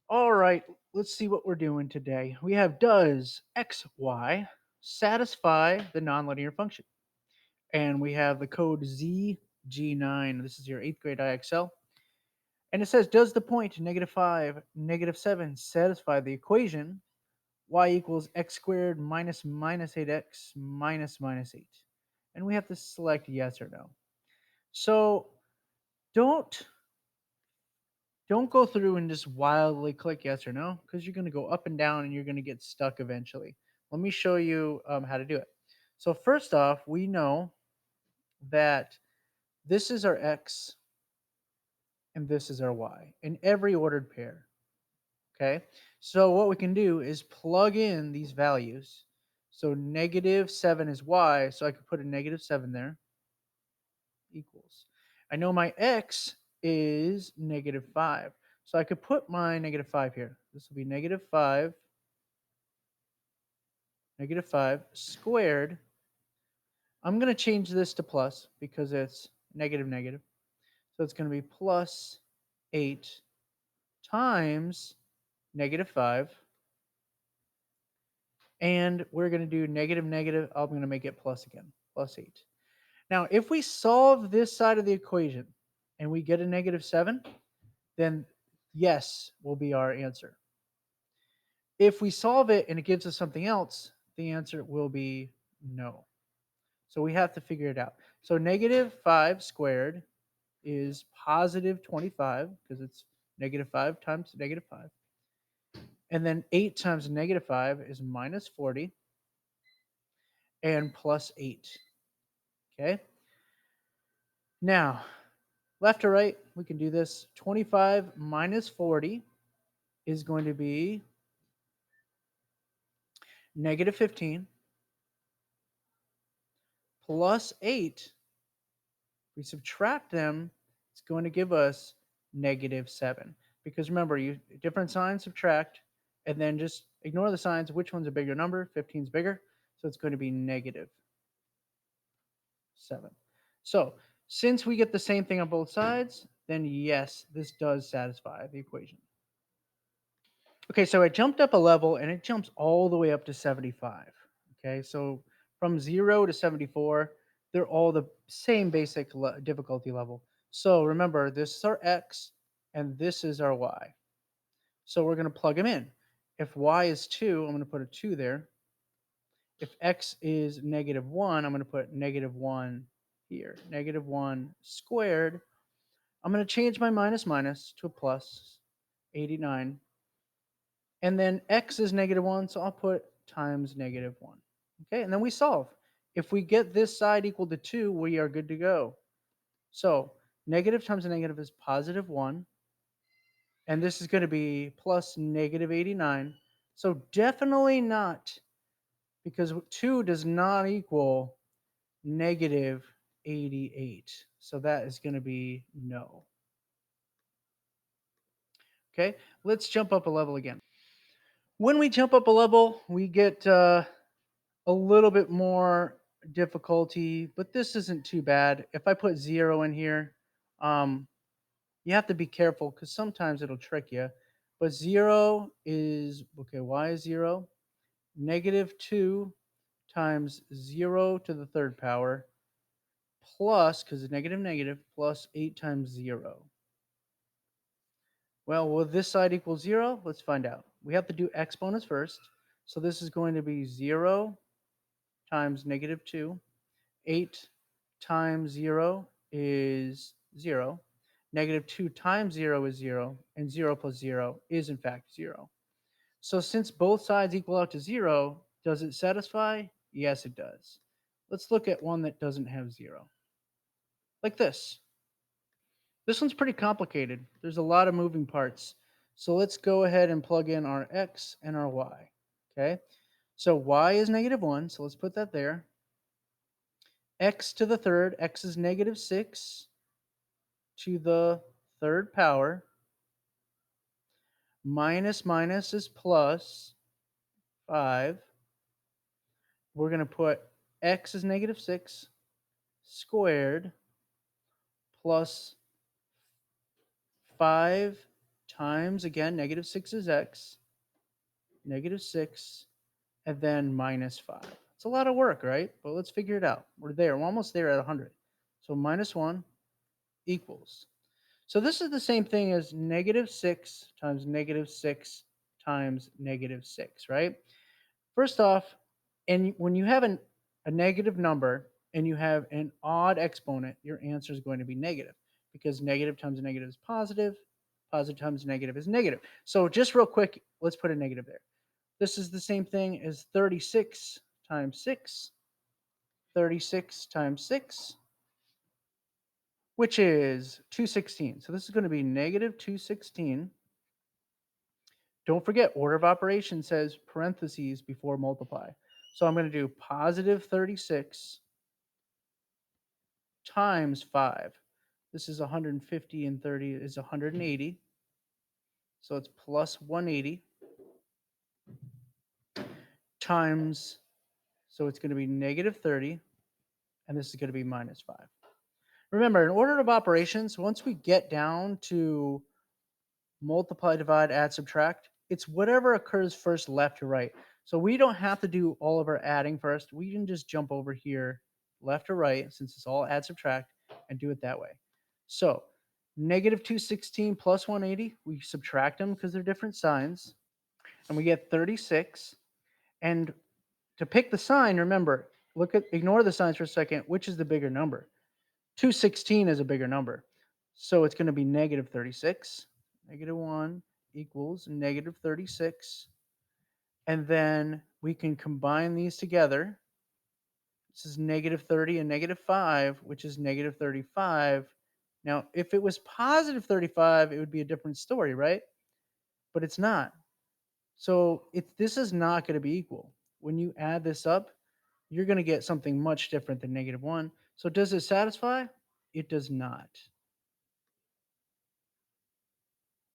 All right, let's see what we're doing today. We have does xy satisfy the nonlinear function? And we have the code ZG9. This is your 8th grade IXL. And it says, does the point -5, -7 satisfy the equation y equals x squared minus 8x minus 8? And we have to select yes or no. So don't don't go through and just wildly click yes or no because you're going to go up and down and you're going to get stuck eventually. Let me show you how to do it. So first off, we know that this is our x and this is our y in every ordered pair. Okay. So what we can do is plug in these values. So -7 is y, so I could put a -7 there equals. I know my x is -5. So I could put my -5 here. This will be -5 squared. I'm going to change this to plus because it's negative. So it's going to be plus 8 times -5. And we're going to do negative. I'm going to make it plus again, plus 8. Now, if we solve this side of the equation and we get a -7, then yes will be our answer. If we solve it and it gives us something else, the answer will be no. So we have to figure it out. So -5 squared is positive 25 because it's -5 times -5. And then 8 times -5 is minus 40 and plus 8. Okay. Now, left to right, we can do this. 25 minus 40 is going to be -15 plus 8. We subtract them, it's going to give us -7. Because remember, you different signs subtract, and then just ignore the signs. Which one's a bigger number? 15 is bigger, so it's going to be -7. So since we get the same thing on both sides, then yes, this does satisfy the equation. Okay, so I jumped up a level and it jumps all the way up to 75. Okay, so from 0 to 74, they're all the same basic difficulty level. So remember, this is our x and this is our y. So we're going to plug them in. If y is 2, I'm going to put a 2 there. If x is -1, I'm going to put -1 here. -1 squared. I'm going to change my minus to a plus, 89. And then x is -1, so I'll put times -1. Okay, and then we solve. If we get this side equal to 2, we are good to go. So negative times a negative is +1. And this is going to be plus -89. So definitely not, because 2 does not equal -88. So that is going to be no. Okay, let's jump up a level again. When we jump up a level, we get a little bit more difficulty, but this isn't too bad. If I put 0 in here, um, you have to be careful because sometimes it'll trick you. But 0 is, okay, y is 0, -2 times 0 to the third power plus, because it's negative, plus 8 times 0. Well, will this side equal 0? Let's find out. We have to do exponents first. So this is going to be 0 times -2. 8 times 0 is 0. -2 times 0 is 0. And 0 plus 0 is, in fact, 0. So since both sides equal out to 0, does it satisfy? Yes, it does. Let's look at one that doesn't have 0. Like this. This one's pretty complicated. There's a lot of moving parts. So let's go ahead and plug in our x and our y. Okay. So y is -1, so let's put that there. X to the third, x is -6 to the third power. Minus is plus 5. We're going to put x is -6 squared plus 5 times, again, negative 6 is x, negative 6, and then minus 5. It's a lot of work, right? But let's figure it out. We're there. We're almost there at 100. So minus 1 equals. So this is the same thing as negative 6 times negative 6 times negative 6, right? First off, and when you have a negative number and you have an odd exponent, your answer is going to be negative because negative times negative is positive, positive times negative is negative. So just real quick, let's put a negative there. This is the same thing as 36 times 6, 36 times 6, which is 216. So this is going to be negative 216. Don't forget, order of operation says parentheses before multiply. So I'm going to do positive 36 times 5. This is 150 and 30 is 180. So it's plus 180 times, so it's going to be negative 30, and this is going to be minus 5. Remember, in order of operations, once we get down to multiply, divide, add, subtract, it's whatever occurs first, left to right. So we don't have to do all of our adding first. We can just jump over here, left or right, since it's all add, subtract, and do it that way. So negative 216 plus 180, we subtract them because they're different signs, and we get 36. And to pick the sign, remember, ignore the signs for a second. Which is the bigger number? 216 is a bigger number. So it's going to be negative 36. Negative 1 equals negative 36. And then we can combine these together. This is negative 30 and negative 5, which is negative 35. Now, if it was positive 35, it would be a different story, right? But it's not. So this is not going to be equal. When you add this up, you're going to get something much different than negative 1. So does it satisfy? It does not.